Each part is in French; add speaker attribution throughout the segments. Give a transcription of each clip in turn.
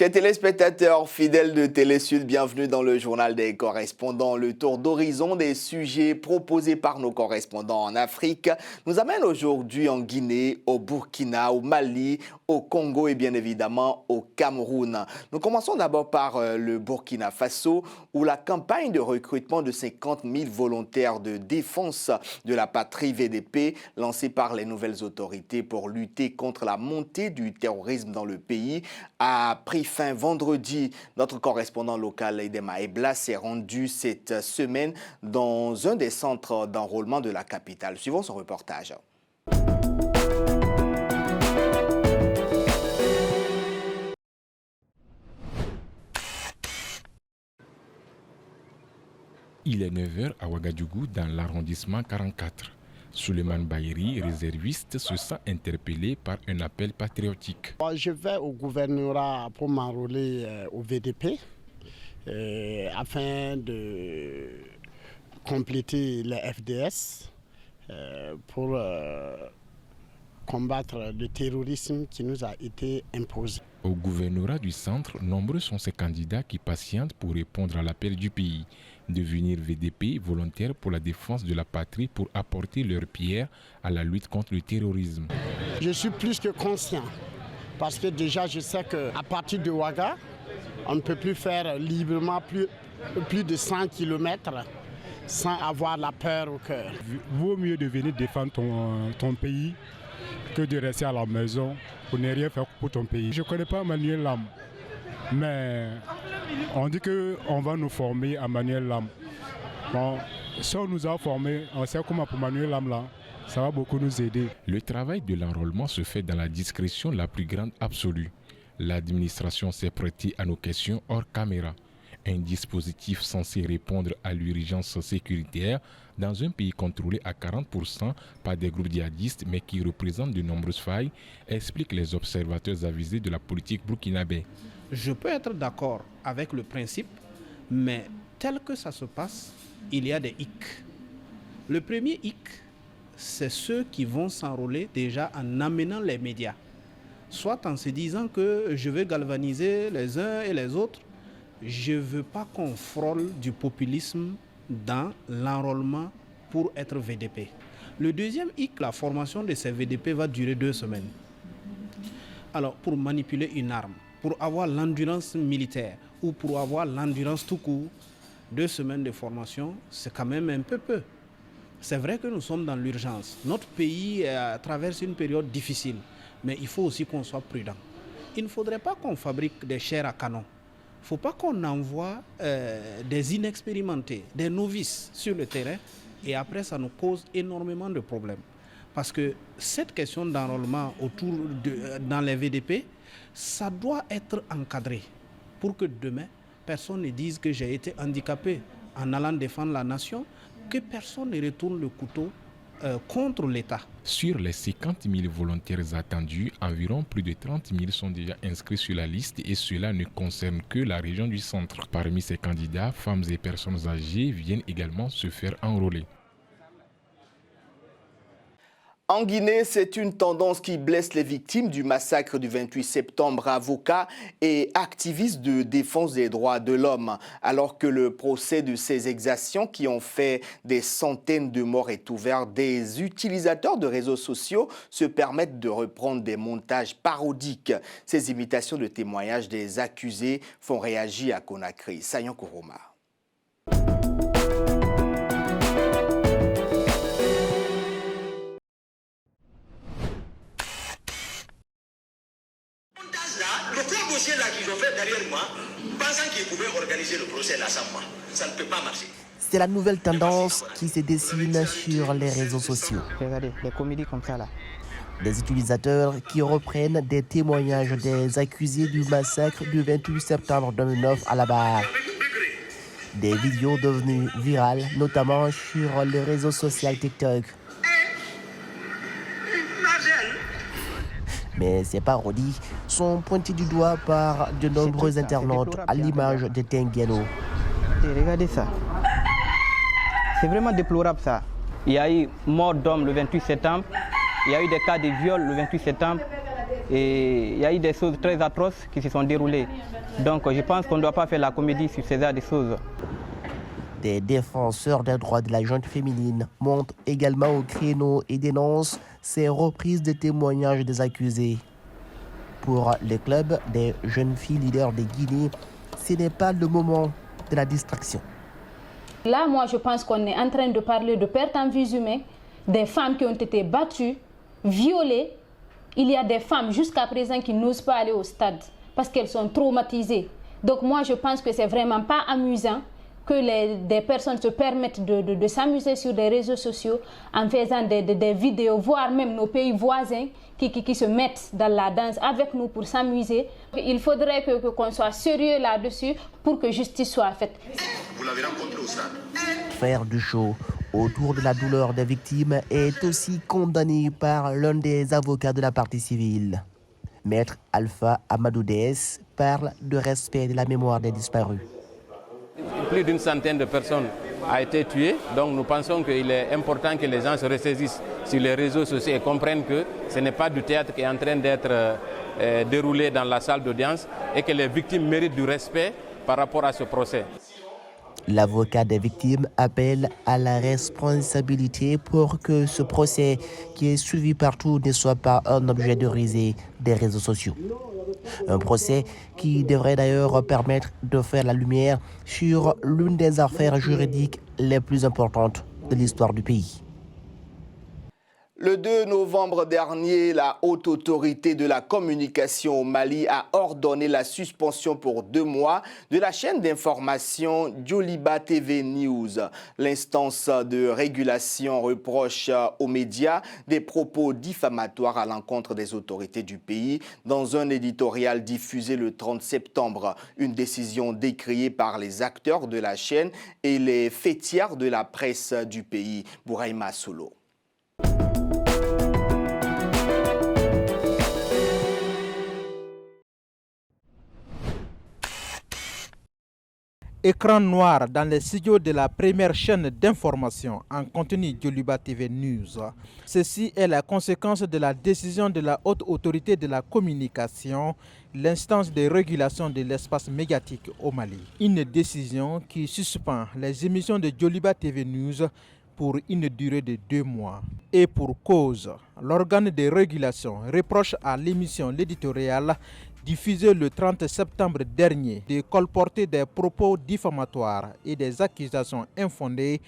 Speaker 1: Chers téléspectateurs fidèles de Télésud, bienvenue dans le journal des correspondants. Le tour d'horizon des sujets proposés par nos correspondants en Afrique nous amène aujourd'hui en Guinée, au Burkina, au Mali, au Congo et bien évidemment au Cameroun. Nous commençons d'abord par le Burkina Faso où la campagne de recrutement de 50 000 volontaires de défense de la patrie VDP lancée par les nouvelles autorités pour lutter contre la montée du terrorisme dans le pays a pris fin vendredi. Notre correspondant local, Edema Ebla, s'est rendu cette semaine dans un des centres d'enrôlement de la capitale. Suivons son reportage.
Speaker 2: Il est 9h à Ouagadougou dans l'arrondissement 44. Souleymane Bayeri, réserviste, se sent interpellé par un appel patriotique.
Speaker 3: Je vais au gouvernorat pour m'enrôler au VDP afin de compléter les FDS pour combattre le terrorisme qui nous a été imposé.
Speaker 2: Au gouvernorat du centre, nombreux sont ces candidats qui patientent pour répondre à l'appel du pays. Devenir VDP, volontaire pour la défense de la patrie pour apporter leur pierre à la lutte contre le terrorisme.
Speaker 3: Je suis plus que conscient parce que déjà je sais qu'à partir de Ouaga, on ne peut plus faire librement plus de 100 km sans avoir la peur au cœur.
Speaker 4: Vaut mieux de venir défendre ton pays que de rester à la maison pour ne rien faire pour ton pays. Je ne connais pas Manuel Lam, mais on dit qu'on va nous former à Manuel Lam. Bon, si on nous a formés, on sait comment pour Manuel Lam là, ça va beaucoup nous aider.
Speaker 2: Le travail de l'enrôlement se fait dans la discrétion la plus grande absolue. L'administration s'est prêtée à nos questions hors caméra. Un dispositif censé répondre à l'urgence sécuritaire dans un pays contrôlé à 40% par des groupes djihadistes mais qui représente de nombreuses failles, expliquent les observateurs avisés de la politique burkinabé.
Speaker 5: Je peux être d'accord avec le principe, mais tel que ça se passe, il y a des hicks. Le premier hic, c'est ceux qui vont s'enrôler déjà en amenant les médias, soit en se disant que je vais galvaniser les uns et les autres. Je ne veux pas qu'on frôle du populisme dans l'enrôlement pour être VDP. Le deuxième hic, la formation de ces VDP va durer 2 semaines. Alors, pour manipuler une arme, pour avoir l'endurance militaire ou pour avoir l'endurance tout court, 2 semaines de formation, c'est quand même un peu peu. C'est vrai que nous sommes dans l'urgence. Notre pays traverse une période difficile, mais il faut aussi qu'on soit prudent. Il ne faudrait pas qu'on fabrique des chairs à canon. Il ne faut pas qu'on envoie des inexpérimentés, des novices sur le terrain et après ça nous cause énormément de problèmes. Parce que cette question d'enrôlement dans les VDP, ça doit être encadré pour que demain, personne ne dise que j'ai été handicapé en allant défendre la nation, que personne ne retourne le couteau contre l'État.
Speaker 2: Sur les 50 000 volontaires attendus, environ plus de 30 000 sont déjà inscrits sur la liste et cela ne concerne que la région du centre. Parmi ces candidats, femmes et personnes âgées viennent également se faire enrôler.
Speaker 1: En Guinée, c'est une tendance qui blesse les victimes du massacre du 28 septembre, avocats et activistes de défense des droits de l'homme. Alors que le procès de ces exactions qui ont fait des centaines de morts est ouvert, des utilisateurs de réseaux sociaux se permettent de reprendre des montages parodiques. Ces imitations de témoignages des accusés font réagir à Conakry. Sayan Kourouma.
Speaker 6: Le trois dossiers là qu'ils ont fait derrière moi, pensant qu'ils pouvaient organiser le procès là sans moi, ça ne peut pas marcher.
Speaker 7: C'est la nouvelle tendance qui se dessine sur les réseaux sociaux.
Speaker 8: Regardez, les comédies comme ça là.
Speaker 7: Des utilisateurs qui reprennent des témoignages des accusés du massacre du 28 septembre 2009 à la barre. Des vidéos devenues virales, notamment sur le réseau social TikTok. Mais ces parodies sont pointées du doigt par de nombreux internautes à l'image de Tengueno.
Speaker 8: Regardez ça. C'est vraiment déplorable ça. Il y a eu mort d'homme le 28 septembre. Il y a eu des cas de viol le 28 septembre. et il y a eu des choses très atroces qui se sont déroulées. Donc je pense qu'on ne doit pas faire la comédie sur ces des choses.
Speaker 7: Des défenseurs des droits de la gente féminine montent également au créneau et dénoncent ces reprises de témoignages des accusés. Pour le club des jeunes filles leaders de Guinée, ce n'est pas le moment de la distraction.
Speaker 9: Là, moi, je pense qu'on est en train de parler de pertes en vies humaines, des femmes qui ont été battues, violées. Il y a des femmes jusqu'à présent qui n'osent pas aller au stade parce qu'elles sont traumatisées. Donc moi, je pense que c'est vraiment pas amusant que des personnes se permettent de s'amuser sur des réseaux sociaux en faisant des vidéos, voire même nos pays voisins qui se mettent dans la danse avec nous pour s'amuser. Il faudrait qu'on soit sérieux là-dessus pour que justice soit faite.
Speaker 6: Vous l'avez rencontré au stade.
Speaker 7: Faire du show autour de la douleur des victimes est aussi condamné par l'un des avocats de la partie civile. Maître Alpha Amadou Dès parle de respect de la mémoire des disparus.
Speaker 10: Plus d'une centaine de personnes ont été tuées, donc nous pensons qu'il est important que les gens se ressaisissent sur les réseaux sociaux et comprennent que ce n'est pas du théâtre qui est en train d'être déroulé dans la salle d'audience et que les victimes méritent du respect par rapport à ce procès.
Speaker 7: L'avocat des victimes appelle à la responsabilité pour que ce procès, qui est suivi partout, ne soit pas un objet de risée des réseaux sociaux. Un procès qui devrait d'ailleurs permettre de faire la lumière sur l'une des affaires juridiques les plus importantes de l'histoire du pays.
Speaker 1: Le 2 novembre dernier, la Haute Autorité de la Communication au Mali a ordonné la suspension pour 2 mois de la chaîne d'information Joliba TV News. L'instance de régulation reproche aux médias des propos diffamatoires à l'encontre des autorités du pays dans un éditorial diffusé le 30 septembre. Une décision décriée par les acteurs de la chaîne et les fêtières de la presse du pays. Bouraïma Solo.
Speaker 11: Écran noir dans les studios de la première chaîne d'information en continu Joliba TV News. Ceci est la conséquence de la décision de la Haute Autorité de la Communication, l'instance de régulation de l'espace médiatique au Mali. Une décision qui suspend les émissions de Joliba TV News pour une durée de 2 mois. Et pour cause, l'organe de régulation reproche à l'émission L'éditorial diffusé le 30 septembre dernier de colporter des propos diffamatoires et des accusations infondées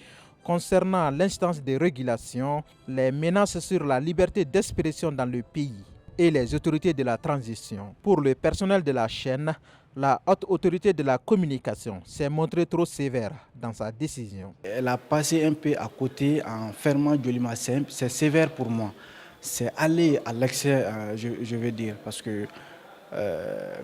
Speaker 11: concernant l'instance de régulation, les menaces sur la liberté d'expression dans le pays et les autorités de la transition. Pour le personnel de la chaîne, la Haute Autorité de la Communication s'est montrée trop sévère dans sa décision.
Speaker 5: Elle a passé un peu à côté en fermant Joliba. C'est sévère pour moi. C'est aller à l'excès, je veux dire, parce que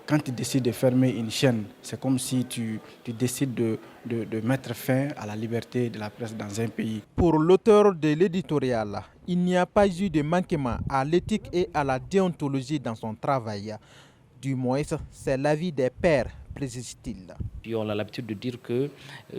Speaker 5: quand tu décides de fermer une chaîne, c'est comme si tu décides de mettre fin à la liberté de la presse dans un pays.
Speaker 11: Pour l'auteur de l'éditorial, il n'y a pas eu de manquement à l'éthique et à la déontologie dans son travail. Du moins, c'est l'avis des pairs, précise-t-il.
Speaker 12: Puis on a l'habitude de dire que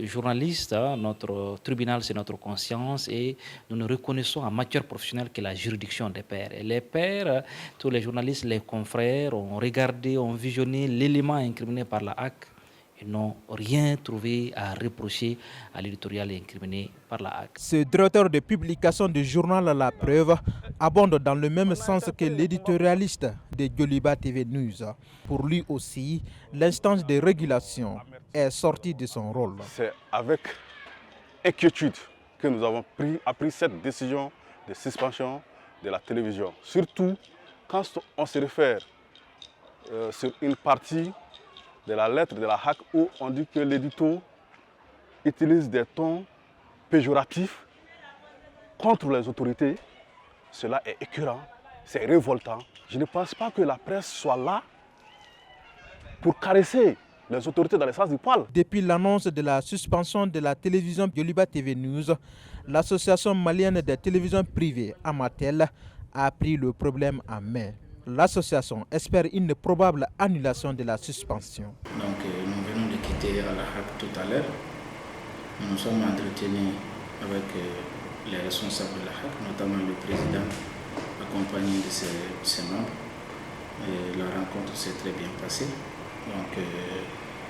Speaker 12: journaliste, notre tribunal c'est notre conscience et nous ne reconnaissons en matière professionnelle que la juridiction des pairs. Et les pairs, tous les journalistes, les confrères ont regardé, ont visionné l'élément incriminé par la HAC et n'ont rien trouvé à reprocher à l'éditorial incriminé par la HAC.
Speaker 11: Ce directeur de publication du journal La Preuve abonde dans le même sens que l'éditorialiste de Joliba TV News. Pour lui aussi, l'instance de régulation est sortie de son rôle.
Speaker 13: C'est avec inquiétude que nous avons pris cette décision de suspension de la télévision. Surtout quand on se réfère sur une partie de la lettre de la HAC où on dit que l'édito utilise des tons péjoratifs contre les autorités. Cela est écœurant, c'est révoltant. Je ne pense pas que la presse soit là pour caresser les autorités dans le sens du poil.
Speaker 11: Depuis l'annonce de la suspension de la télévision Joliba TV News, l'association malienne des télévisions privées, Amatel, a pris le problème en main. L'association espère une probable annulation de la suspension.
Speaker 14: Donc nous venons de quitter la HAC tout à l'heure. Nous nous sommes entretenus avec les responsables de la HAC, notamment le président accompagné de ses membres. Et la rencontre s'est très bien passée. Donc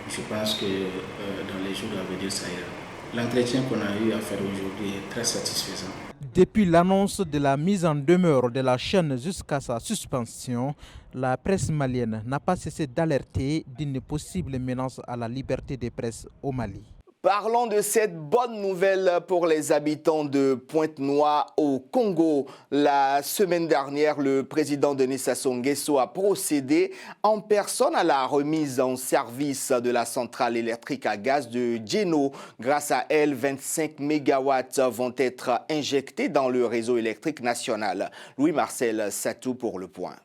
Speaker 14: je pense que dans les jours à venir, ça ira. L'entretien qu'on a eu à faire aujourd'hui est très satisfaisant.
Speaker 11: Depuis l'annonce de la mise en demeure de la chaîne jusqu'à sa suspension, la presse malienne n'a pas cessé d'alerter d'une possible menace à la liberté de presse au Mali.
Speaker 1: Parlons de cette bonne nouvelle pour les habitants de Pointe-Noire au Congo. La semaine dernière, le président Denis Sassou Nguesso a procédé en personne à la remise en service de la centrale électrique à gaz de Djeno. Grâce à elle, 25 mégawatts vont être injectés dans le réseau électrique national. Louis-Marcel Satou pour le point.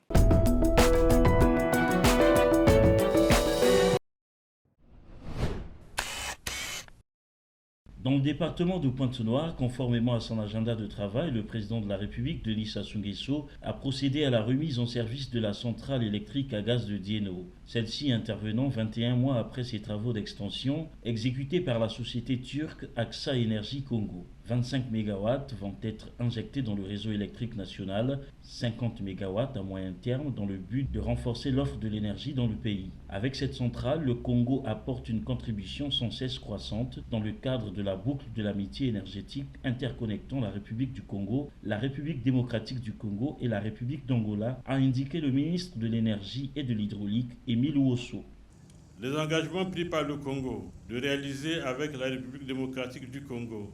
Speaker 15: Dans le département de Pointe-Noire, conformément à son agenda de travail, le président de la République, Denis Sassou Nguesso, a procédé à la remise en service de la centrale électrique à gaz de Djeno. Celle-ci intervenant 21 mois après ses travaux d'extension exécutés par la société turque AXA Énergie Congo. 25 MW vont être injectés dans le réseau électrique national, 50 MW à moyen terme dans le but de renforcer l'offre de l'énergie dans le pays. Avec cette centrale, le Congo apporte une contribution sans cesse croissante dans le cadre de la boucle de l'amitié énergétique interconnectant la République du Congo, la République démocratique du Congo et la République d'Angola, a indiqué le ministre de l'Énergie et de l'Hydraulique, Émile Ouosso.
Speaker 16: Les engagements pris par le Congo de réaliser avec la République démocratique du Congo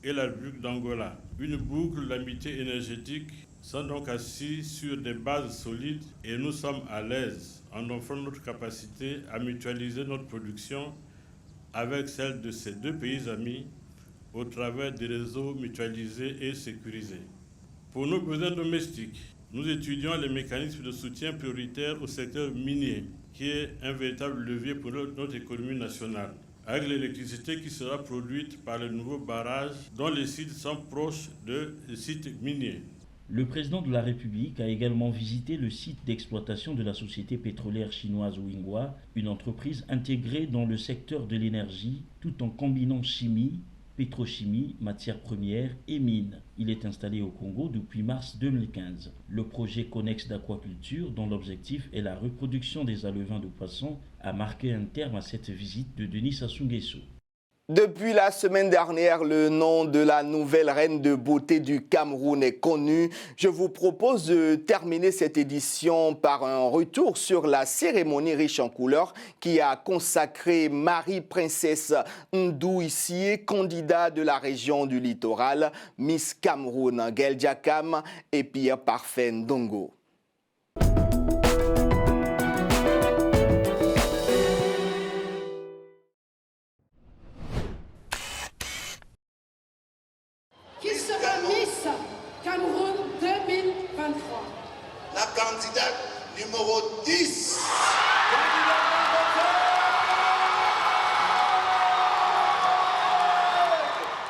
Speaker 16: et la République d'Angola une boucle d'amitié énergétique sont donc assis sur des bases solides et nous sommes à l'aise en offrant notre capacité à mutualiser notre production avec celle de ces deux pays amis au travers des réseaux mutualisés et sécurisés. Pour nos besoins domestiques, nous étudions les mécanismes de soutien prioritaire au secteur minier, qui est un véritable levier pour notre économie nationale, avec l'électricité qui sera produite par les nouveaux barrages dont les sites sont proches de sites miniers.
Speaker 15: Le président de la République a également visité le site d'exploitation de la société pétrolière chinoise Wingwa, une entreprise intégrée dans le secteur de l'énergie, tout en combinant chimie, pétrochimie, matières premières et mines. Il est installé au Congo depuis mars 2015. Le projet connexe d'aquaculture, dont l'objectif est la reproduction des alevins de poissons, a marqué un terme à cette visite de Denis Sassou Nguesso.
Speaker 1: Depuis la semaine dernière, le nom de la nouvelle reine de beauté du Cameroun est connu. Je vous propose de terminer cette édition par un retour sur la cérémonie riche en couleurs qui a consacré Marie-Princesse Ndou Issie, candidat de la région du littoral, Miss Cameroun Gaël Diakam et Pierre Parfait Ndongo.
Speaker 17: Qui sera Miss Cameroun 2023?
Speaker 18: La candidate numéro 10.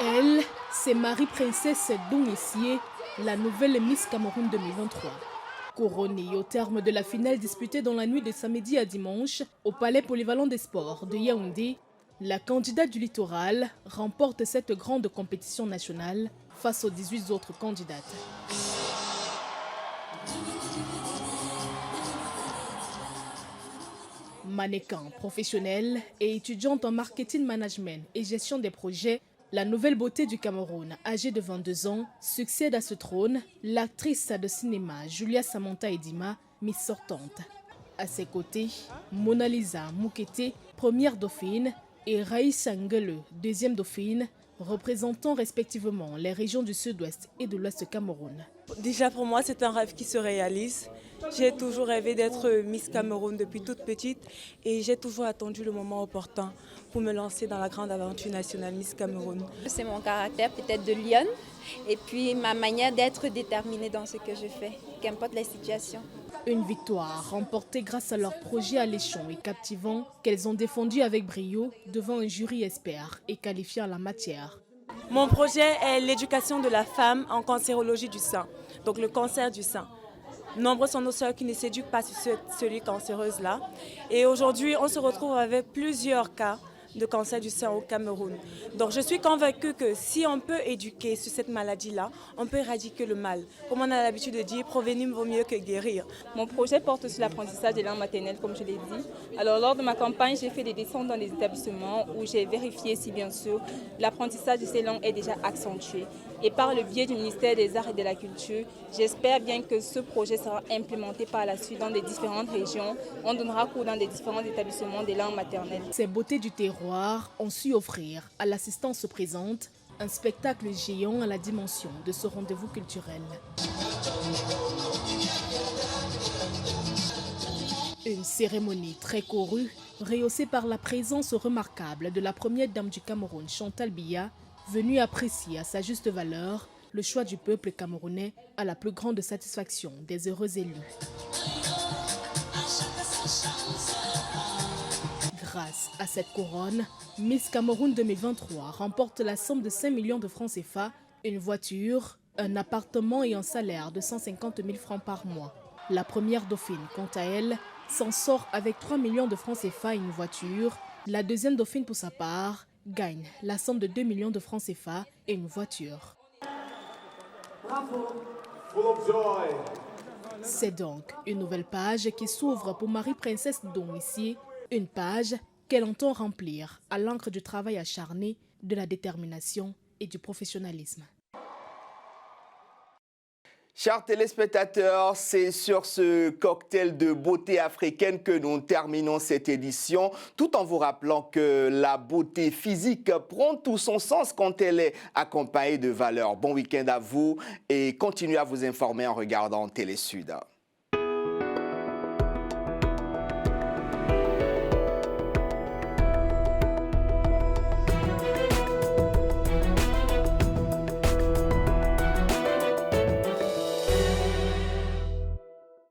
Speaker 19: Elle, c'est Marie-Princesse Ndou Issie, la nouvelle Miss Cameroun 2023. Couronnée au terme de la finale disputée dans la nuit de samedi à dimanche au Palais Polyvalent des Sports de Yaoundé, la candidate du littoral remporte cette grande compétition nationale face aux 18 autres candidates. Mannequin professionnelle et étudiante en marketing management et gestion des projets, la nouvelle beauté du Cameroun, âgée de 22 ans, succède à ce trône l'actrice de cinéma Julia Samantha Edima, Miss sortante. À ses côtés, Mona Lisa Moukete, première dauphine, et Raïssa Ngele, deuxième dauphine, représentant respectivement les régions du sud-ouest et de l'ouest Cameroun.
Speaker 20: Déjà pour moi, c'est un rêve qui se réalise. J'ai toujours rêvé d'être Miss Cameroun depuis toute petite et j'ai toujours attendu le moment opportun pour me lancer dans la grande aventure nationale Miss Cameroun.
Speaker 21: C'est mon caractère peut-être de lionne et puis ma manière d'être déterminée dans ce que je fais, qu'importe la situation.
Speaker 19: Une victoire remportée grâce à leur projet alléchant et captivant qu'elles ont défendu avec brio devant un jury expert et qualifié en la matière.
Speaker 20: Mon projet est l'éducation de la femme en cancérologie du sein, donc le cancer du sein. Nombreux sont nos sœurs qui ne s'éduquent pas sur celui cancéreuse-là. Et aujourd'hui, on se retrouve avec plusieurs cas de cancer du sein au Cameroun. Donc je suis convaincue que si on peut éduquer sur cette maladie-là, on peut éradiquer le mal. Comme on a l'habitude de dire, prévenir vaut mieux que guérir.
Speaker 3: Mon projet porte sur l'apprentissage des langues maternelles, comme je l'ai dit. Alors lors de ma campagne, j'ai fait des descentes dans des établissements où j'ai vérifié si bien sûr l'apprentissage de ces langues est déjà accentué. Et par le biais du ministère des Arts et de la Culture, j'espère bien que ce projet sera implémenté par la suite dans des différentes régions. On donnera cours dans des différents établissements des langues maternelles.
Speaker 19: Ces beautés du terroir ont su offrir à l'assistance présente un spectacle géant à la dimension de ce rendez-vous culturel. Une cérémonie très courue, rehaussée par la présence remarquable de la première dame du Cameroun, Chantal Biya, venue apprécier à sa juste valeur le choix du peuple camerounais à la plus grande satisfaction des heureux élus. Grâce à cette couronne, Miss Cameroun 2023 remporte la somme de 5 millions de francs CFA, une voiture, un appartement et un salaire de 150 000 francs par mois. La première dauphine, quant à elle, s'en sort avec 3 millions de francs CFA et une voiture. La deuxième dauphine, pour sa part, gagne la somme de 2 millions de francs CFA et une voiture.
Speaker 22: Bravo. Full of joy.
Speaker 19: C'est donc une nouvelle page qui s'ouvre pour Marie-Princesse Domissier, une page qu'elle entend remplir à l'encre du travail acharné, de la détermination et du professionnalisme.
Speaker 1: Chers téléspectateurs, c'est sur ce cocktail de beauté africaine que nous terminons cette édition, tout en vous rappelant que la beauté physique prend tout son sens quand elle est accompagnée de valeurs. Bon week-end à vous et continuez à vous informer en regardant Télé Sud.